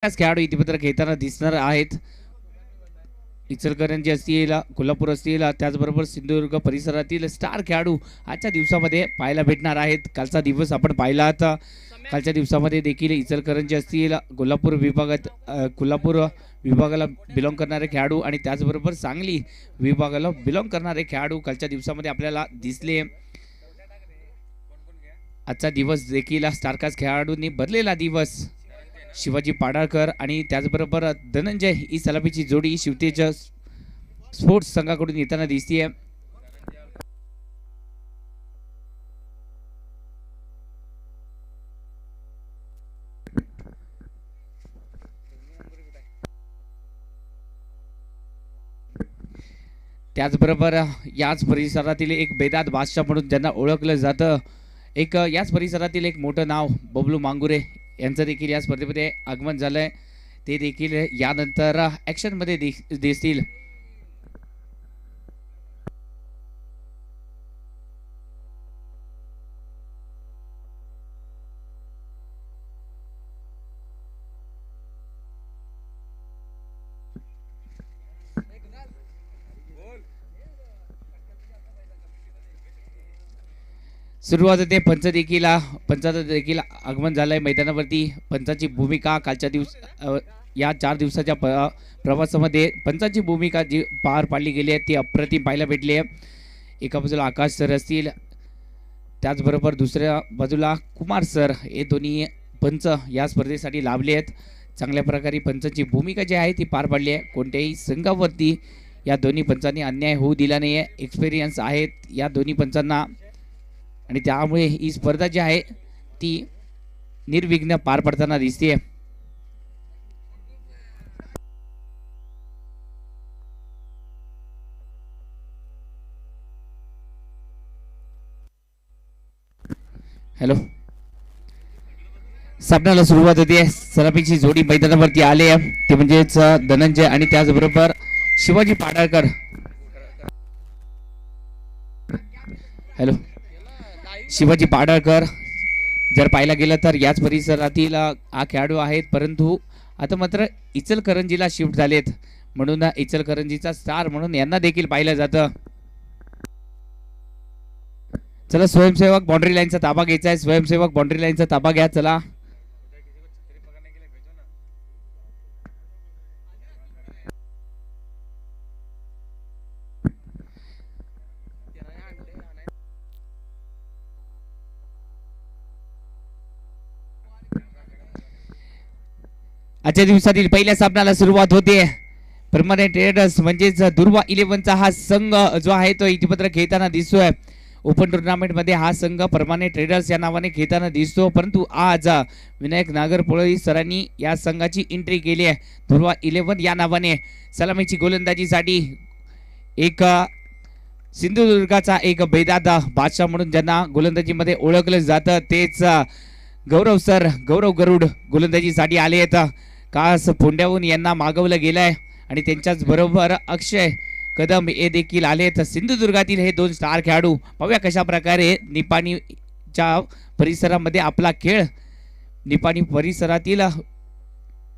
खेळाडू इतिपत्र खेळताना दिसणार आहेत. इचलकरंजी असतील, कोल्हापूर असतील, त्याचबरोबर सिंधुदुर्ग परिसरातील स्टार खेळाडू आजच्या दिवसामध्ये पाहायला भेटणार आहेत. कालचा दिवस आपण पाहिलात. कालच्या दिवसामध्ये देखील इचलकरंजी असतील, कोल्हापूर विभागाला बिलॉंग करणारे खेळाडू आणि त्याचबरोबर सांगली विभागाला बिलॉंग करणारे खेळाडू कालच्या दिवसामध्ये आपल्याला दिसले. आजचा दिवस देखील स्टारकास्ट खेळाडूंनी भरलेला दिवस. शिवाजी पाडाळकर आणि त्याचबरोबर धनंजय ही सलामीची जोडी शिवतेज स्पोर्ट्स संघाकडून येताना दिसतीये. त्याचबरोबर याच परिसरातील एक बेदात बादशाह म्हणून ज्यांना ओळखलं जातं, एक याच परिसरातील एक मोठं नाव बबलू मांगुरे यांचं देखील या स्पर्धेमध्ये आगमन झालंय. ते देखील यानंतर ॲक्शनमध्ये दिसतील. सुरुवात होते. पंचाचं देखील आगमन झालंय मैदानावरती. पंचाची भूमिका कालच्या या 4 दिवसाच्या प्रवासामध्ये पंचाची भूमिका जी पार पाडली गेली आहे ती अप्रतिम पाहायला भेटली आहे. एका बाजूला आकाश सर असतील, त्याचबरोबर दुसऱ्या बाजूला कुमार सर, हे दोन्ही पंच या स्पर्धेसाठी लाभले आहेत. चांगल्या प्रकारे पंचाची भूमिका जी आहे ती पार पाडली आहे. कोणत्याही संघावरती या दोन्ही पंचांनी अन्याय होऊ दिला नाही आहे. एक्सपिरियन्स आहेत या दोन्ही पंचांना आणि त्यामुळे ही स्पर्धा जी आहे ती निर्विघ्न पार पडताना दिसते. हॅलो, सामन्याला सुरुवात होते. सलामीची जोडी मैदानावरती आले ते म्हणजेच धनंजय आणि त्याचबरोबर शिवाजी पाडाळकर. हॅलो, शिवाजी पाडाळकर जर पाहायला गेलं तर याच परिसरातील हा खेळाडू आहेत, परंतु आता मात्र इचलकरंजीला शिफ्ट झालेत म्हणून इचलकरंजीचा स्टार म्हणून यांना देखील पाहिलं जातं. चला, स्वयंसेवक बाउंड्री लाईनचा ताबा घ्यायचा आहे. स्वयंसेवक बाउंड्री लाईनचा ताबा घ्या. चला, आजच्या दिवसातील पहिल्या सामन्याला सुरुवात होते. परमनंट ट्रेडर्स म्हणजेच दुर्वा 11चा हा संघ जो आहे तो इतिपत्र खेळताना दिसतोय. ओपन टुर्नामेंट मध्ये हा संघ परमनंट ट्रेडर्स या नावाने खेळताना दिसतो, परंतु आज विनायक नागरपोळी सरांनी या संघाची एंट्री केली आहे. दुर्वा 11 या नावाने सलामीची गोलंदाजीसाठी एक सिंधुदुर्गाचा एक बेदाद बादशाह म्हणून ज्यांना गोलंदाजीमध्ये ओळखलं जातं तेच गौरव गरुड गोलंदाजीसाठी आले आहेत. कास फोंड्याहून यांना मागवलं गेलंय आणि त्यांच्याच बरोबर अक्षय कदम हे देखील आलेत. सिंधुदुर्गातील हे 2 स्टार खेळाडू पाहूया कशा प्रकारे निपाणीच्या परिसरामध्ये आपला खेळ निपाणी परिसरातील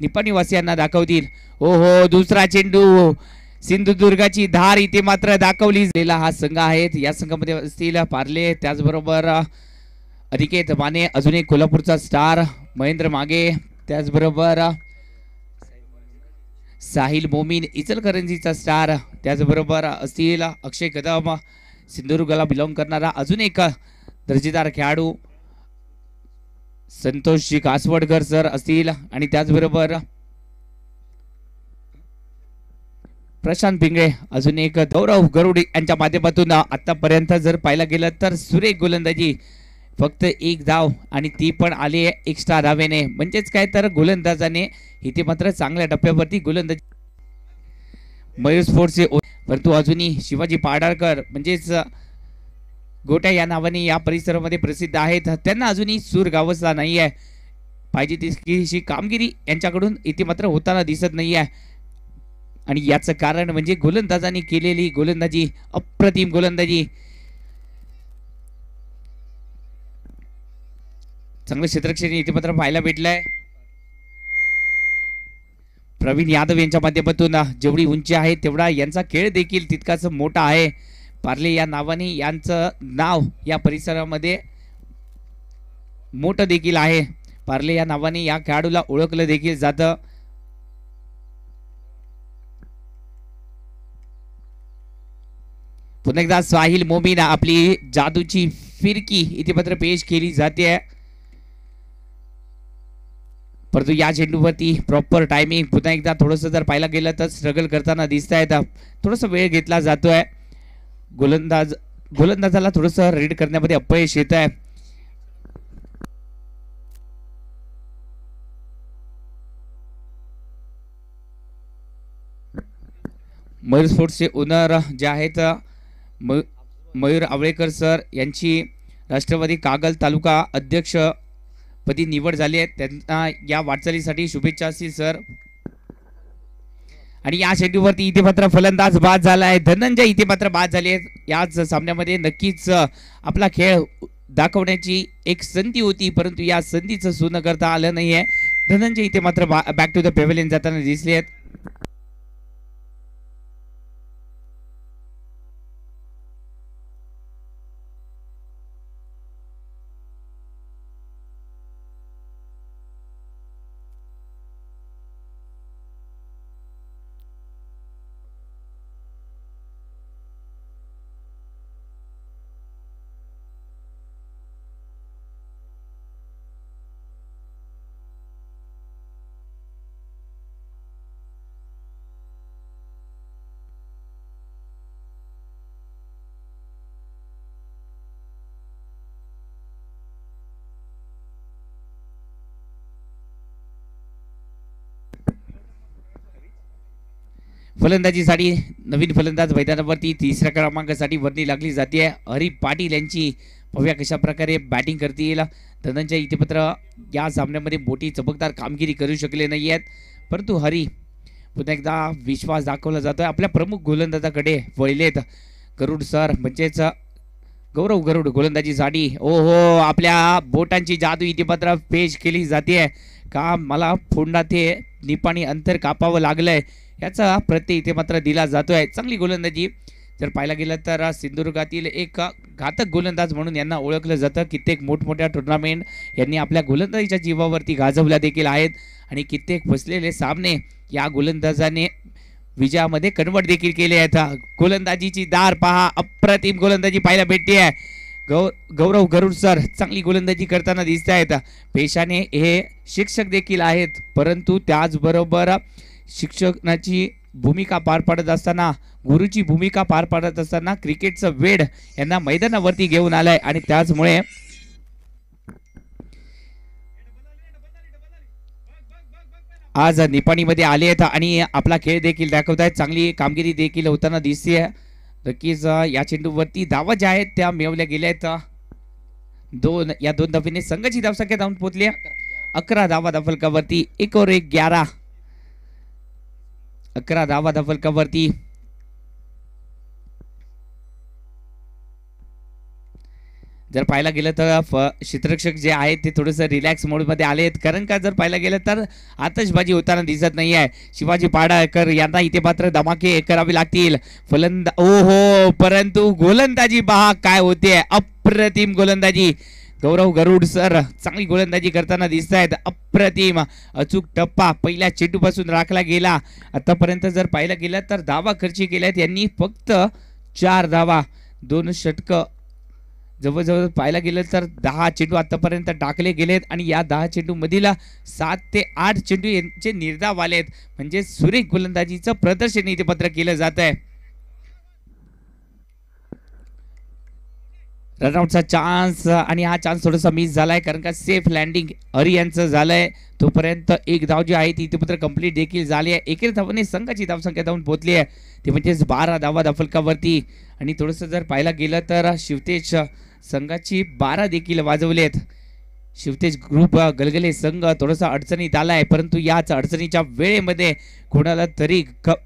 निपाणीवासियांना दाखवतील. हो हो, दुसरा चेंडू, सिंधुदुर्गाची धार इथे मात्र दाखवली गेला. हा संघ आहेत, या संघामध्ये असतील पार्ले, त्याचबरोबर अनिकेत माने, अजून एक कोल्हापूरचा स्टार महेंद्र मागे, त्याचबरोबर साहिल मोमीन इचलकरंजीचा स्टार, त्याचबरोबर असतील अक्षय कदम सिंधुदुर्गला बिलॉंग करणारा अजून एक दर्जेदार खेळाडू संतोषजी कासवडकर सर असतील आणि त्याचबरोबर प्रशांत पिंगळे, अजून एक गौरव गरुड यांच्या माध्यमातून आतापर्यंत जर पाहायला गेलं तर सुरेख गोलंदाजी. फक्त 1 धाव आणि ती पण आली एक्स्ट्रा धावेने. म्हणजेच काय तर गोलंदाजाने इथे मात्र चांगल्या टप्प्यावरती गोलंदाजी मयूर स्पोर्ट्सचे, परंतु अजूनही शिवाजी पाडाळकर म्हणजेच गोट्या या नावाने या परिसरामध्ये प्रसिद्ध आहेत, त्यांना अजूनही सूर गावसला नाही आहे. पाहिजे तितकीशी कामगिरी यांच्याकडून इथे मात्र होताना दिसत नाही आहे आणि याचं कारण म्हणजे गोलंदाजांनी केलेली गोलंदाजी, अप्रतिम गोलंदाजी. चांगलं क्षेत्ररक्षण इथे मात्र पाहायला भेटलंय. प्रवीण यादव यांच्या माध्यमातून जेवढी उंची आहे तेवढा यांचा खेळ देखील तितकाच मोठा आहे. पार्ले या नावाने यांचं नाव या परिसरामध्ये मोठं देखील आहे. पार्ले या नावाने या खेळाडूला ओळखलं देखील जातं. पुन्हा एकदा साहिल मोमीन आपली जादूची फिरकी इथे मात्र पेश केली जाते, परंतु या चेंडूवरती प्रॉपर टायमिंग पुन्हा एकदा थोडंसं जर पाहायला गेलं तर स्ट्रगल करताना दिसत आहेत. थोडंसं वेळ घेतला जातोय. गोलंदाजाला थोडंसं रीड करण्यामध्ये अपयश येत आहे. मयूर स्पोर्ट्सचे ओनर जे आहेत मयूर आवळेकर सर यांची राष्ट्रवादी कागल तालुका अध्यक्ष पदी निवड झाली आहे. त्यांना या वाटचालीसाठी शुभेच्छा असतील सर. आणि या चेंडूवरती इथे मात्र फलंदाज बाद झालाय. धनंजय इथे मात्र बाद झाले. याच सामन्यामध्ये नक्कीच आपला खेळ दाखवण्याची एक संधी होती, परंतु या संधीचं सोनं करता आलं नाहीये. धनंजय इथे मात्र बॅक टू द पेव्हिलियन जाताना दिसले आहेत. फलंदाजीसाठी नवीन फलंदाज मैदानावरती तिसऱ्या क्रमांकासाठी वर्णी लागली जाते. हरी पाटील यांची पाहूया कशा प्रकारे बॅटिंग करतील. धनंजय इथे मात्र या सामन्यामध्ये मोठी चमकदार कामगिरी करू शकले नाही आहेत, परंतु हरी पुन्हा एकदा विश्वास दाखवला जातोय. आपल्या प्रमुख गोलंदाजाकडे वळलेत गरुड सर, म्हणजेच गौरव गरुड गोलंदाजीसाठी. ओहो, आपल्या बोटांची जादू इथे मात्र पेश केली जाते. का मला फोंडा ते निपाणी अंतर कापावं लागलंय याचा प्रत्यय इथे मात्र दिला जातोय. चांगली गोलंदाजी जर पाहायला गेलं तर सिंधुदुर्गातील एक घातक गोलंदाज म्हणून यांना ओळखलं जातं. कित्येक मोठमोठ्या टुर्नामेंट यांनी आपल्या गोलंदाजीच्या जीवावरती गाजवल्या देखील आहेत आणि कित्येक फसलेले सामने या गोलंदाजाने विजयामध्ये कन्वर्ट देखील केले आहेत. गोलंदाजीची दार पहा, अप्रतिम गोलंदाजी पाहायला भेटते आहे. गौरव गरुड सर चांगली गोलंदाजी करताना दिसत आहेत. पेशाने हे शिक्षक देखील आहेत, परंतु त्याचबरोबर शिक्षकाची भूमिका पार पाडत असताना, गुरुची भूमिका पार पाडत असताना क्रिकेटचं वेड यांना मैदानावरती घेऊन आलंय आणि त्याचमुळे आज निपाणीमध्ये आले आहेत आणि आपला खेळ देखील दाखवत आहेत. चांगली कामगिरी देखील होताना दिसते. नक्कीच या चेंडूवरती धावा ज्या आहेत त्या मिळवल्या गेल्या आहेत. या दोन धावेने संघाची धावसंख्या धावून पोहोचली 11 धावा धावफलकावरती. 1 और 1 11 11 धावा धावफलकावरती. जर पाहायला गेलं तर क्षेत्ररक्षक जे आहेत ते थोडंसं रिलॅक्स मोडमध्ये आले आहेत, कारण का जर पाहायला गेलं तर आतषबाजी होताना दिसत नाही आहे. शिवाजी पाडाळकर यांना इथे मात्र धमाके करावे लागतील. ओहो, परंतु गोलंदाजी पहा काय होते, अप्रतिम गोलंदाजी. गौरव गरुड सर चांगली गोलंदाजी करताना दिसत आहेत. अप्रतिम अचूक टप्पा पहिल्या चेंडूपासून राखला गेला. आतापर्यंत जर पाहायला गेलं तर धावा खर्ची केल्यात यांनी फक्त 4 धावा, 2 षटकं. जवळजवळ पाहायला गेलं तर 10 चेंडू आतापर्यंत टाकले गेलेत आणि या 10 चेंडू मधील 7 ते 8 चेंडू यांचे निर्धाव आलेत. म्हणजे सुरेख गोलंदाजीचं प्रदर्शन इथे पत्र केलं जात आहे. रनआउटचा चान्स आणि हा चान्स थोडासा मिस झालाय, कारण का सेफ लँडिंग हरी यांचं झालंय. तोपर्यंत एक धाव जी आहे ती इथे पत्र कंप्लीट देखील झाली आहे. एकेर धावाने संघाची धावसंख्या धावून पोहोचली आहे, ते म्हणजेच 12 धावा धावफलकावरती. आणि थोडंसं जर पाहायला गेलं तर शिवतेज संघाची 12 देखील वाजवलेत. शिवतेज ग्रुप गलगले संघ थोडासा अडचणीत आलाय, परंतु याच अडचणीच्या वेळेमध्ये कोणाला तरी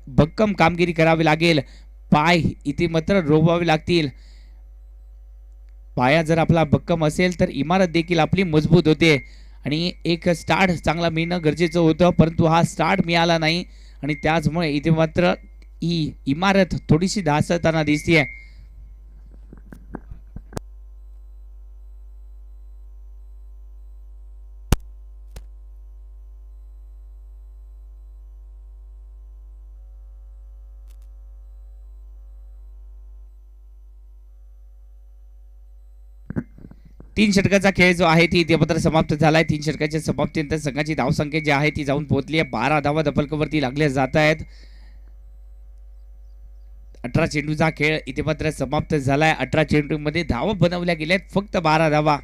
भक्कम कामगिरी करावी लागेल. पाय इथे मात्र रोवावे लागतील. पाया जर आपला भक्कम असेल तर इमारत देखील आपली मजबूत होते आणि एक स्टार्ट चांगला मिळणं गरजेचं होतं, परंतु हा स्टार्ट मिळाला नाही आणि त्याचमुळे इथे मात्र ही इमारत थोडीशी ढासळताना दिसतीये. तीन षटकाचा खेळ जो आहे ती इथे मात्र समाप्त झालाय. 3 षटकाच्या समाप्तीनंतर संघाची धावसंख्या जी आहे ती जाऊन पोहोचली आहे. 12 धावा दफलकावरती लागल्या जात आहेत. 18 चेंडूचा खेळ इथे मात्र समाप्त झालाय. 18 चेंडूमध्ये धावा बनवल्या गेल्यात फक्त 12 धावा.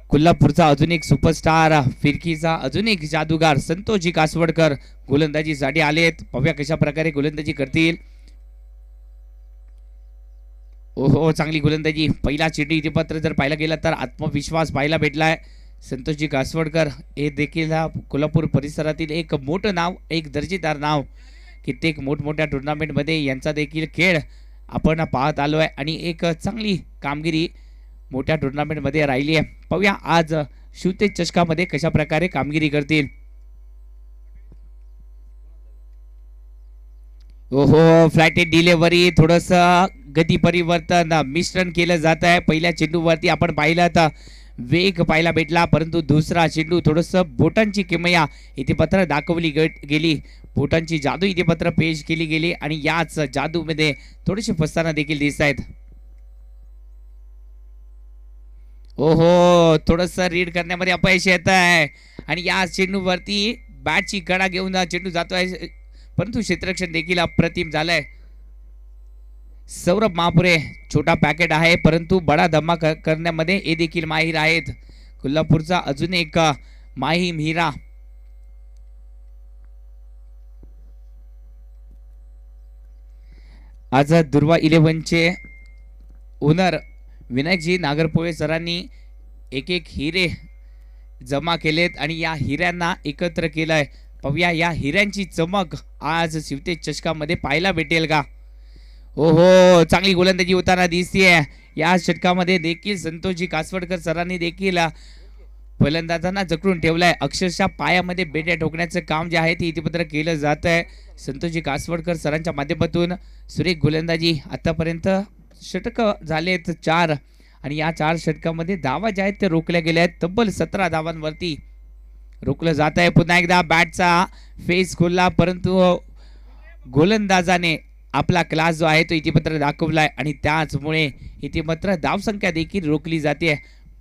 कोल्हापूरचा अजून एक सुपरस्टार, फिरकीचा अजून एक जादूगार संतोषजी कासवडकर गोलंदाजीसाठी आलेत. पाहूया कशा प्रकारे गोलंदाजी करतील. ओहो, चांगली गोलंदाजी. पहिला चेंडू इथे मात्र जर पाहायला गेला तर आत्मविश्वास पाहायला भेटलाय. संतोषजी कासवडकर हे देखील कोल्हापूर परिसरातील एक मोठं नाव, एक दर्जेदार नाव. कित्येक मोठमोठ्या टुर्नामेंटमध्ये यांचा देखील खेळ आपण पाहत आलोय आणि एक चांगली कामगिरी मोठ्या टुर्नामेंटमध्ये राहिली आहे. पाहूया आज शिवतेज चषकामध्ये कशा प्रकारे कामगिरी करतील. ओहो, फ्लॅटेड डिलेव्हरी, थोडस गती परिवर्तन मिश्रण केलं जात आहे. पहिल्या चेंडूवरती आपण पाहिलं तर वेग पाहायला भेटला, परंतु दुसरा चेंडू थोडस बोटांची किमया इथे पत्र दाखवली गेली. बोटांची जादू इथे पत्र पेश केली गेली आणि याच जादूमध्ये थोडेसे फसताना देखील दिसत आहेत. ओहो, थोडस रीड करण्यामध्ये अपयश येत आहे आणि या चेंडूवरती बॅटची कडा घेऊन चेंडू जातोय, परंतु क्षेत्ररक्षण देखील अप्रतिम झालंय. सौरभ महापुरे छोटा पॅकेट आहे, परंतु बडा धम्मा करण्यामध्ये हे देखील माहीर आहेत. कोल्हापूरचा अजून एक माहीम हिरा. आज दुर्वा 11चे ओनर विनायकजी नागरपोळे सरांनी एक हिरे जमा केलेत आणि या हिऱ्यांना एकत्र केलंय. पाहूया या हिऱ्यांची चमक आज शिवतेज चषकामध्ये पाहायला भेटेल का. ओहो, चांगली गोलंदाजी होताना दिसतीये. या षटकामध्ये देखील संतोषजी कासवडकर सरांनी देखील फलंदाजांना जखडून ठेवलाय. अक्षरशः पायामध्ये बेट्या ठोकण्याचं काम जे आहे ते इथे पत्र केलं जात आहे. संतोषजी कासवडकर सरांच्या माध्यमातून सुरेख गोलंदाजी. आतापर्यंत षटक झालेत 4 आणि या 4 षटकामध्ये धावा ज्या आहेत ते रोखल्या गेल्या आहेत. तब्बल 17 धावांवरती रोखलं जात आहे. पुन्हा एकदा बॅटचा फेस खोलला, परंतु गोलंदाजाने आपला क्लास जो आहे तो इथे मात्र दाखवलाय आणि त्याचमुळे इथे मात्र धावसंख्या देखील रोखली जाते.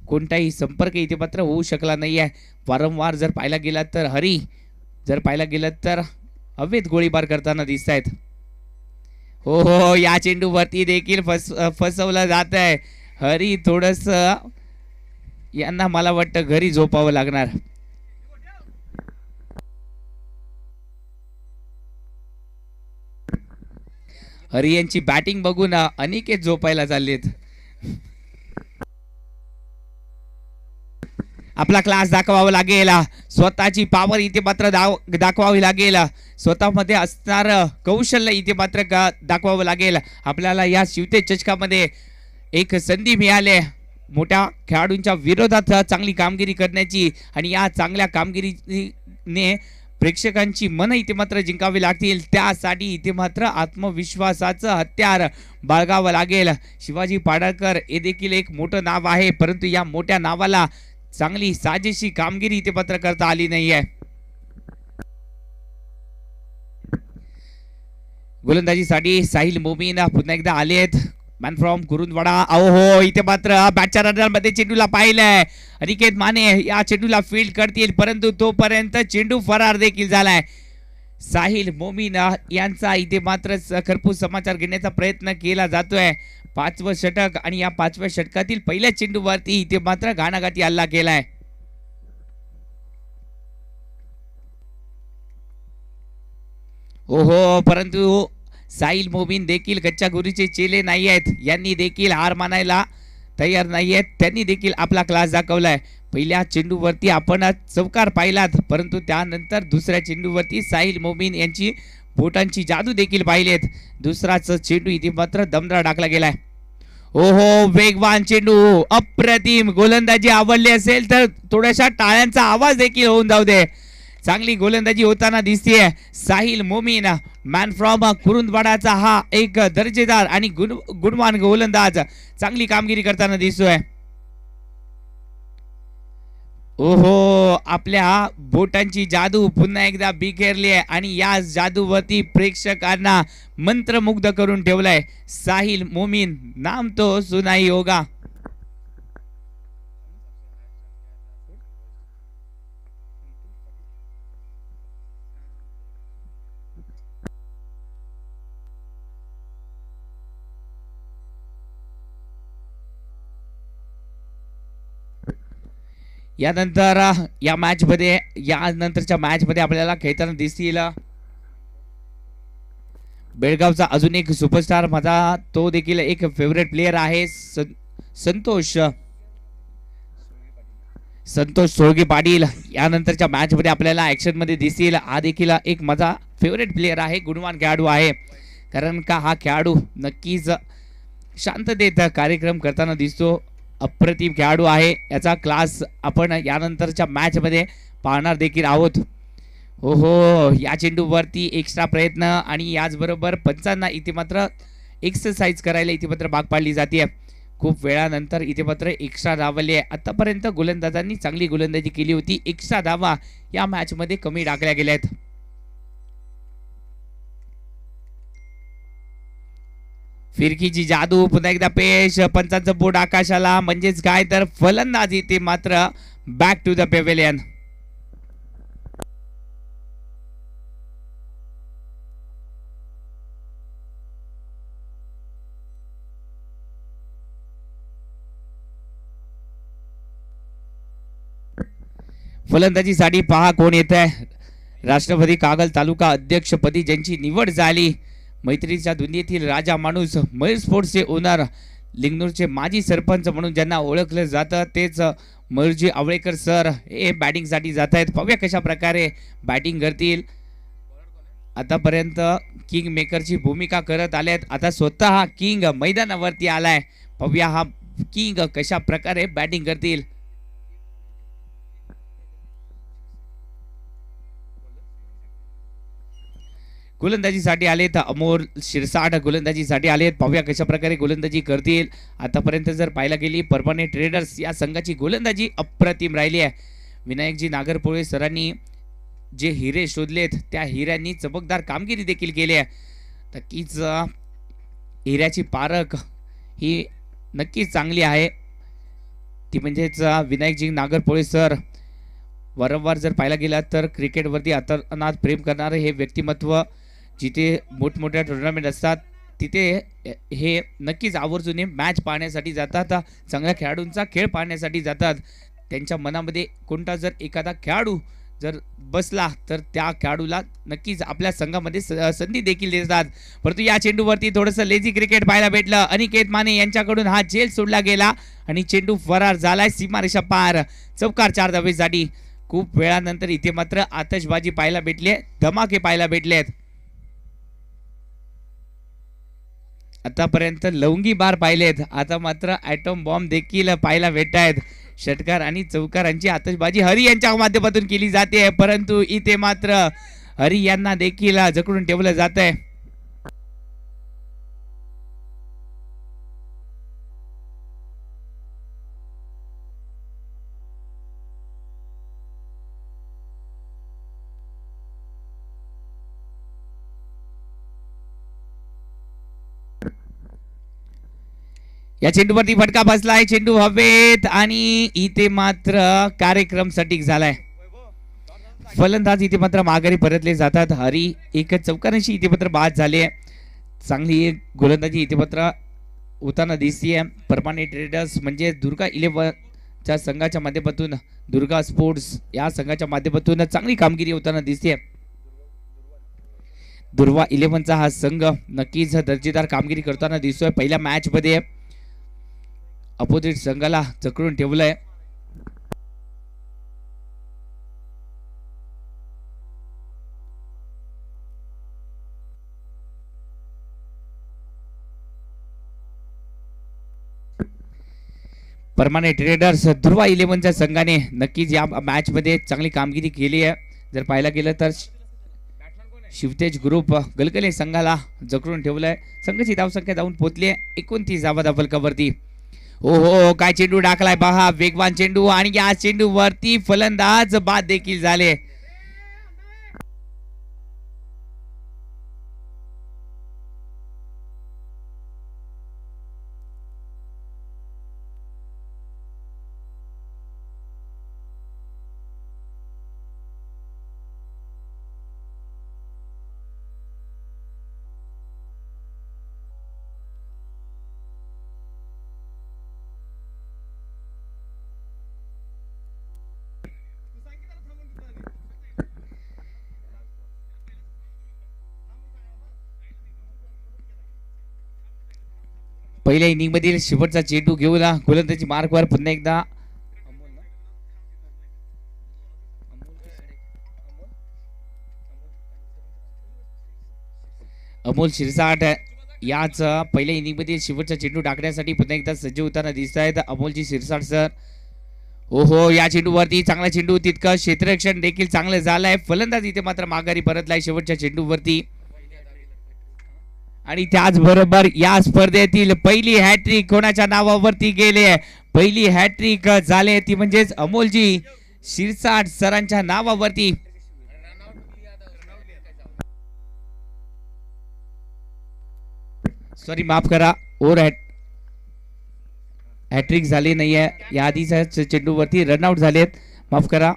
कोणताही संपर्क इथे मात्र होऊ शकला नाहीये. वारंवार जर पाहायला गेला तर हरी जर पाहायला गेलं तर अवैध गोळीबार करताना दिसत आहेत. हो हो, या चेंडूवरती देखील फसवलं जात आहे. हरी थोडस यांना मला वाटतं घरी झोपावं लागणार. हरी यांची बॅटिंग बघून अनिकेत झोपायला चाललेत. आपला क्लास दाखवावा लागेल, स्वतःची पॉवर इथे मात्र दाखवावी लागेल, स्वतःमध्ये असणार कौशल्य इथे मात्र दाखवावं लागेल. आपल्याला या शिवतेज चषकामध्ये एक संधी मिळाली मोठ्या खेळाडूंच्या विरोधात चांगली कामगिरी करण्याची आणि या चांगल्या कामगिरीने प्रेक्षकांची मन इथे मात्र जिंकावी लागतील. त्यासाठी इथे मात्र आत्मविश्वासाचं हत्यार बाळगावं लागेल. शिवाजी पाडळकर हे देखील एक मोठं नाव आहे, परंतु या मोठ्या नावाला चांगली साजेशी कामगिरी इथे मात्र करता आली नाहीये. गोलंदाजीसाठी साहिल मोमीन पुन्हा एकदा आले आहेत. Man from Kurundwada. हो, इथे मात्र बॅटच्या रनरमध्ये चेंडूला पाहिलंय. अनिकेत माने या चेंडूला फील्ड करतील, परंतु तोपर्यंत चेंडू फरार देखील झालाय. साहिल मोमीन यांचा इथे मात्र खरपूस समाचार घेण्याचा प्रयत्न केला जातोय. 5वं षटक आणि या 5व्या षटकातील पहिल्या चेंडूवरती इथे मात्र घाणाघाती हल्ला केलाय. ओहो, परंतु साहिल मोमीन देखील कच्च्या गुरीचे चेले नाही आहेत. यांनी देखील हार मानायला तयार नाही आहेत. त्यांनी देखील आपला क्लास दाखवलाय. पहिल्या चेंडूवरती आपण चौकार पाहिलात, परंतु त्यानंतर दुसऱ्या चेंडूवरती साहिल मोमीन यांची बोटांची जादू देखील पाहिलेत. दुसराच चेंडू इथे मात्र दमदार टाकला गेलाय. ओहो वेगवान चेंडू, अप्रतिम गोलंदाजी आवडली असेल तर थोड्याशा टाळ्यांचा आवाज देखील होऊन जाऊ दे. चांगली गोलंदाजी होताना दिसतेय. साहिल मोमीन मॅन फ्रॉम कुरुंदवाडाचा हा एक दर्जेदार आणि गुणवान गोलंदाज चांगली कामगिरी करताना दिसतोय. ओहो आपल्या बोटांची जादू पुन्हा एकदा बिखेरली आहे आणि या जादूवरती प्रेक्षकांना मंत्रमुग्ध करून ठेवलाय. साहिल मोमीन नाम तो सुनाई होगा. यानंतर या मॅच मध्ये यानंतरच्या मॅच मध्ये आपल्याला खेळताना दिसतील बेळगावचा अजून एक सुपरस्टार, माझा तो देखील एक फेवरेट प्लेयर आहे संतोष संतोष सोळगी पाटील. यानंतरच्या मॅच मध्ये आपल्याला ऍक्शन मध्ये दिसतील. हा देखील एक माझा फेवरेट प्लेयर आहे, गुणवान खेळाडू आहे. कारण का हा खेळाडू नक्कीच शांततेत कार्यक्रम करताना दिसतो. अप्रतिम खेळाडू आहे, याचा क्लास आपण यानंतरच्या मॅच मध्ये पाहणार देखील आहोत. हो हो या चेंडूवरती एक्स्ट्रा प्रयत्न आणि याचबरोबर पंचांना इथे मात्र एक्सरसाइज करायला इथे मात्र भाग पाडली जाते. खूप वेळानंतर इथे मात्र एक्स्ट्रा धावले आहे. आतापर्यंत गोलंदाजांनी चांगली गोलंदाजी केली होती, एक्स्ट्रा धावा या मॅच मध्ये कमी टाकल्या गेल्या आहेत. फिरकीची जादू पुन्हा एकदा पेश, पंचांचं बोट आकाशाला, म्हणजेच काय तर फलंदाज इथे मात्र बॅक टू द पेव्हिलियन. फलंदाजीसाठी पहा कोण येत आहे. राष्ट्रपती कागल तालुका अध्यक्षपदी ज्यांची निवड झाली, मैत्रीच्या दुनियेतील राजा माणूस, मयूर स्पोर्ट्सचे ओनर, लिंगनूरचे माजी सरपंच म्हणून ज्यांना ओळखलं जातं तेच मयूरजी आवळेकर सर हे बॅटिंगसाठी जात आहेत. पाहूया कशा प्रकारे बॅटिंग करतील. आतापर्यंत किंग मेकरची भूमिका करत आलेत, आता स्वतः हा किंग मैदानावरती आलाय. पाहूया हा किंग कशा प्रकारे बॅटिंग करतील. गोलंदाजीसाठी आलेत अमोल शिरसाट, गोलंदाजीसाठी आलेत. पाहूया कशा प्रकारे गोलंदाजी करतील. आतापर्यंत जर पाहायला गेली परमनंट ट्रेडर्स या संघाची गोलंदाजी अप्रतिम राहिली आहे. विनायकजी नागरपोळे सरांनी जे हिरे शोधलेत त्या हिऱ्यांनी चमकदार कामगिरी देखील केली आहे. नक्कीच हिऱ्याची पारख ही नक्कीच चांगली आहे, ती म्हणजेच विनायकजी नागरपोळे सर. वारंवार जर पाहायला गेला तर क्रिकेटवरती अतोनात प्रेम करणारे हे व्यक्तिमत्व, जिथे मोठमोठ्या टुर्नामेंट असतात तिथे हे नक्कीच आवर्जून मॅच पाहण्यासाठी जातात, चांगल्या खेळाडूंचा खेळ पाहण्यासाठी जातात. त्यांच्या मनामध्ये कोणता जर एखादा खेळाडू जर बसला तर त्या खेळाडूला नक्कीच आपल्या संघामध्ये संधी देखील देतात. परंतु या चेंडूवरती थोडंसं लेझी क्रिकेट पाहायला भेटलं. अनिकेत माने यांच्याकडून हा झेल सोडला गेला आणि चेंडू फरार झालाय सीमारेषा पार. चौकार 4 धावेसाठी. खूप वेळानंतर इथे मात्र आतषबाजी पाहायला भेटली, धमाके पाहायला भेटलेत. आतापर्यंत लवंगी बार पाहिलेत, आता मात्र ॲटम बॉम्ब देखील पाहायला भेटत आहेत. षटकार आणि चौकारांची आतषबाजी हरी यांच्या माध्यमातून केली जाते, परंतु इथे मात्र हरी यांना देखील जखडून ठेवलं जात आहे. या चेंडूवरती फटका बसलाय, चेंडू हवेत आणि इथे मात्र कार्यक्रम सटीक झालाय. फलंदाज इथे मात्र माघारी परतले जातात. हरी एक चौकारांशी इथे मात्र बाद झाले. चांगली गोलंदाजी इथे मात्र होताना दिसतीये. परमानेंट ट्रेडर्स म्हणजे दुर्गा 11 च्या संघाच्या माध्यमातून, दुर्गा स्पोर्ट्स या संघाच्या माध्यमातून चांगली कामगिरी होताना दिसते. दुर्गा 11 चा हा संघ नक्कीच दर्जेदार कामगिरी करताना दिसतोय. पहिल्या मॅच मध्ये अपोजिट संघाला जखडून ठेवलंय. परमानेंट ट्रेडर्स दुर्वा 11च्या संघाने नक्कीच या मॅच मध्ये चांगली कामगिरी केली आहे. जर पाहायला गेलं तर शिवतेज ग्रुप गलगले संघाला जखडून ठेवलंय. संघाची धावसंख्या जाऊन पोहोचली आहे 29 धावा फलकावरती. हो हो, काय चेंडू टाकलाय पहा, वेगवान चेंडू आणि या चेंडू वरती फलंदाज बाद देखील झाले. पहिल्या इनिंग मधील शेवटचा चेंडू घेऊन गोलंदाजी मार्कवर पुन्हा एकदा अमोल शिरसाट याच पहिल्या इनिंग मध्ये शेवटचा चेंडू टाकण्यासाठी पुन्हा एकदा सज्ज होताना दिसत आहेत अमोलजी शिरसाट सर. ओहो, या चेंडूवरती चांगला चेंडू, तितकं क्षेत्ररक्षण देखील चांगलं झालंय. फलंदाज इथे मात्र माघारी परतलाय शेवटच्या चेंडूवरती. आणि त्याचबरोबर या स्पर्धेतील पहिली हॅट्रिक कोणाच्या नावावरती गेली आहे? पहिली हॅट्रिक झाली ती म्हणजेच अमोलजी शिरसाट सरांच्या नावावरती. सॉरी, माफ करा, ओव्हर हॅट्रिक झाली नाहीये. या आधीच्या चेंडूवरती रनआउट झालेत, माफ करा,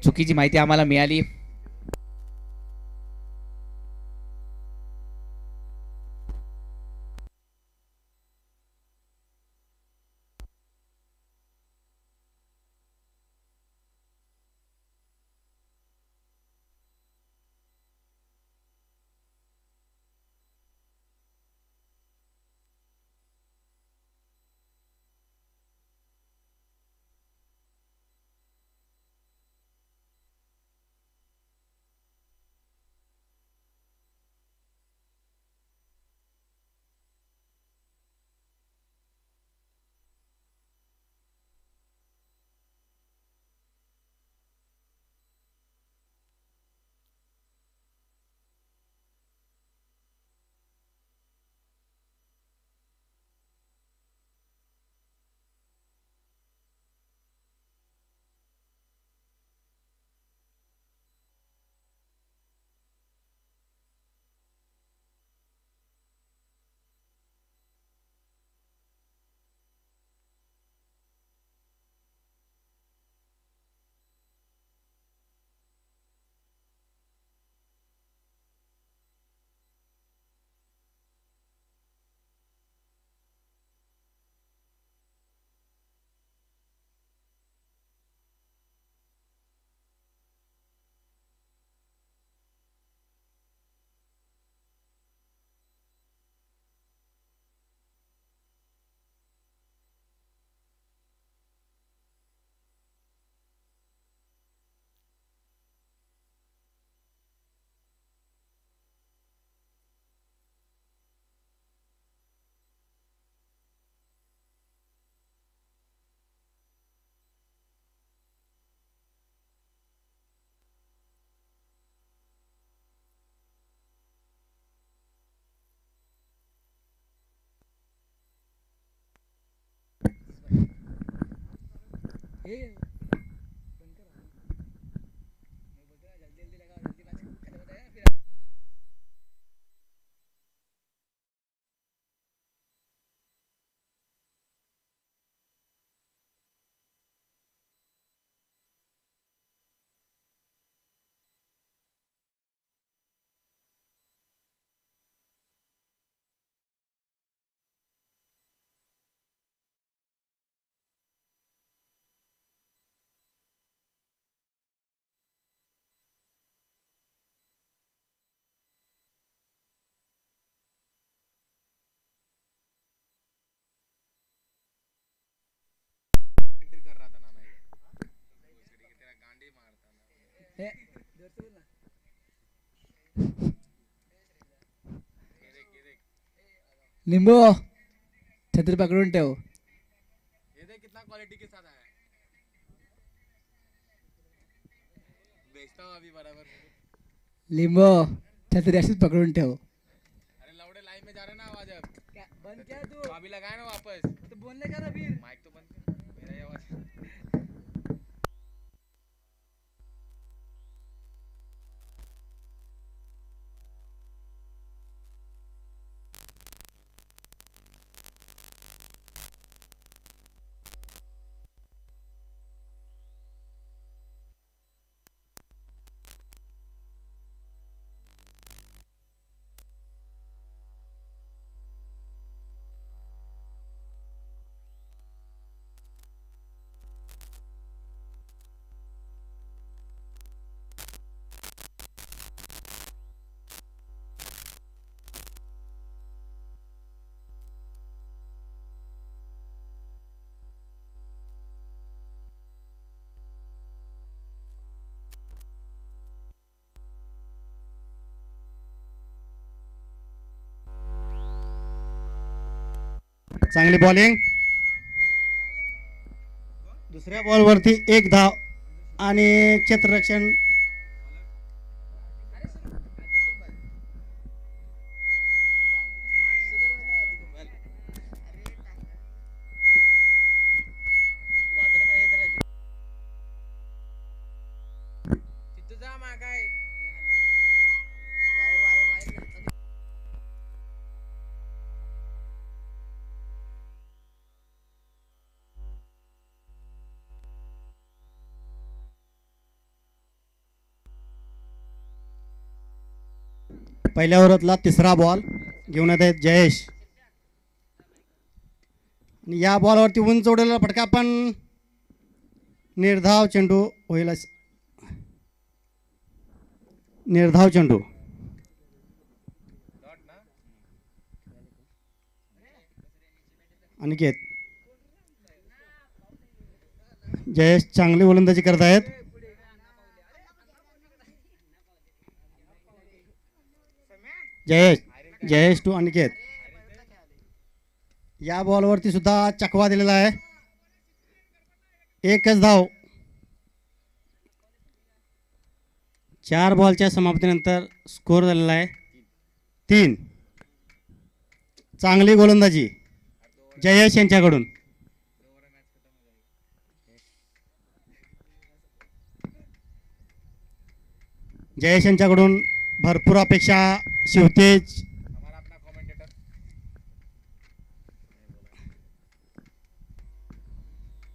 चुकीची माहिती आम्हाला मिळाली. लिंबू छत्री पकडून ठेव. पार्टी के साथ आया बेचता हूँ अभी बराबर लिंबो छतरी अशीच पकडून ठेव. अरे लवड़े लाइन में जा रहे ना आवाज अब बंद क्या तू अभी लगाए ना वापस तो बोलने का ना फिर. माइक तो बंद कर मेरा ही आवाज चांगली बॉलिंग. दुसऱ्या बॉलवरती एक धाव आणि क्षेत्ररक्षण. पहिल्या ओव्हरातला तिसरा बॉल घेऊन येत आहेत जयेश. आणि या बॉलवरती उंच उडलेला फटका पण निर्धाव चेंडू होईल. निर्धाव चेंडू. अनिकेत. जयेश चांगली गोलंदाजी करत आहेत. जयेश टू अनिकेत. या बॉलवरती सुद्धा चकवा दिलेला आहे. एकच धाव. 4 बॉलच्या समाप्तीनंतर स्कोर झालेला आहे 3. चांगली गोलंदाजी जयेश यांच्याकडून. जयेश यांच्याकडून भरपूर अपेक्षा शिवतेज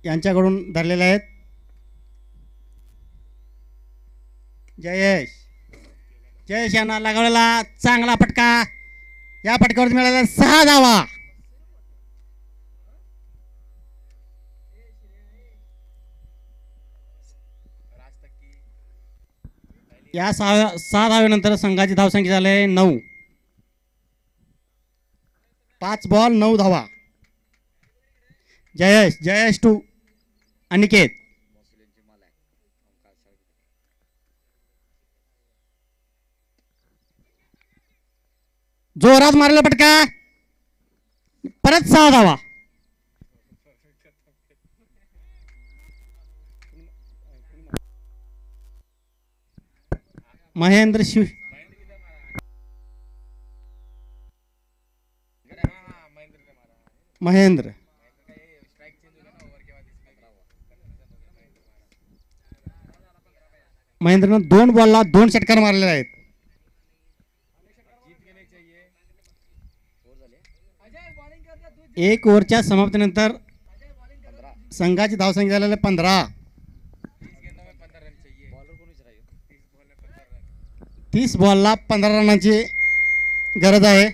यांच्याकडून धरलेले आहेत. जयेश यांना लगावलेला चांगला फटका. या फटक्यावर मिळालेला 6 धावा. या 6 धावेनंतर संघाची धावसंख्या झाली आहे 9. 5 बॉल 9 धावा. जयेश टू अनिकेत. जोरात मारला फटका. परत 6 धावा. महेंद्र महेंद्रनं 2 बॉलला 2 षटकार मारलेले आहेत. एक ओव्हरच्या समाप्तीनंतर संघाची धावसंख्या झालेली 15. 30 बॉलला 15 रनांची गरज आहे.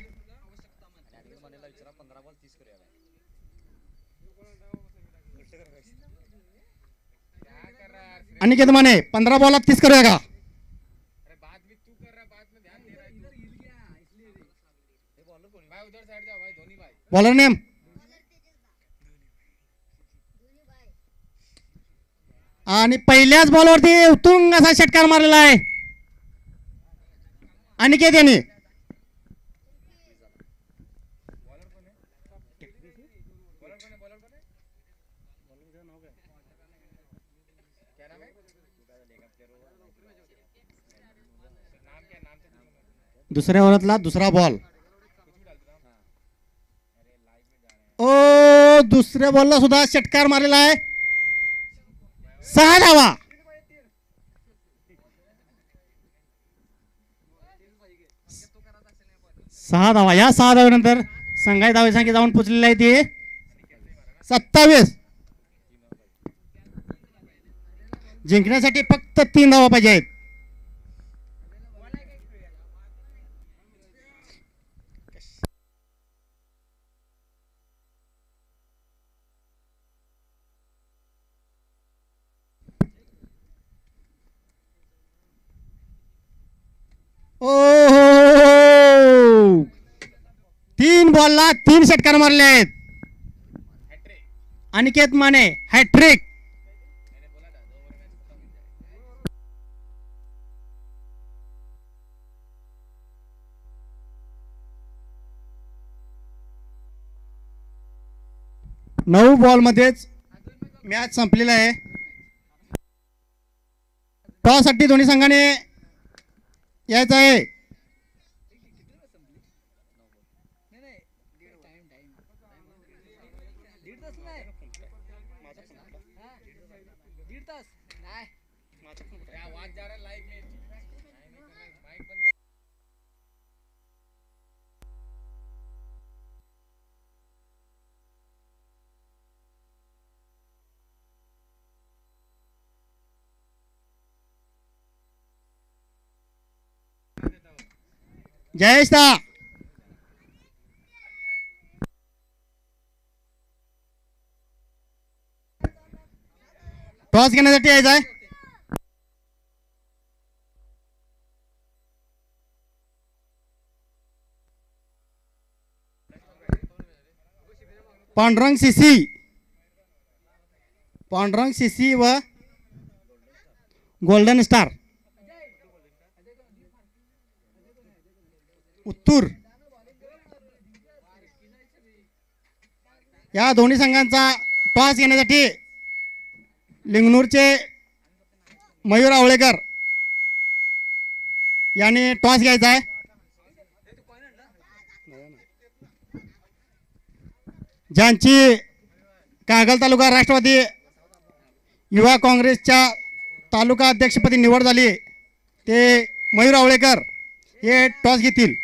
अनिकेत माने 15 बॉलला 30 करूया का? बॉलर नेम आणि पहिल्याच बॉलवरती उत्तुंग असा षटकार मारलेला आहे अनिकेत यांनी. दुसऱ्या ओव्हरातला दुसरा बॉल. ओ दुसऱ्या बॉलला सुद्धा षटकार मारलेला आहे. 6 धावा. सहा धावा. या 6 धावेनंतर संघाची धावे संख्या जाऊन पोचलेली आहे ती 27. जिंकण्यासाठी फक्त 3 धावा पाहिजे आहेत. ओ 3 बॉलला 3 षटकार मारले आहेत. अनिकेत माने हॅट्रिक. नऊ बॉल मध्येच मॅच संपलेला आहे. टॉस साठी दोन्ही संघाने यायचं आहे. आवाज जा रहा है लाइव में. माइक बंद कर. जयेश दा टॉस घेण्यासाठी यायचं आहे. पांडुरंग सीसी व गोल्डन स्टार उत्तूर या दोन्ही संघांचा टॉस घेण्यासाठी लिंगनूरचे मयूर आवळेकर यांनी टॉस घ्यायचा आहे. ज्यांची कागल तालुका राष्ट्रवादी युवा काँग्रेसच्या तालुका अध्यक्षपदी निवड झाली ते मयूर आवळेकर हे टॉस घेतील.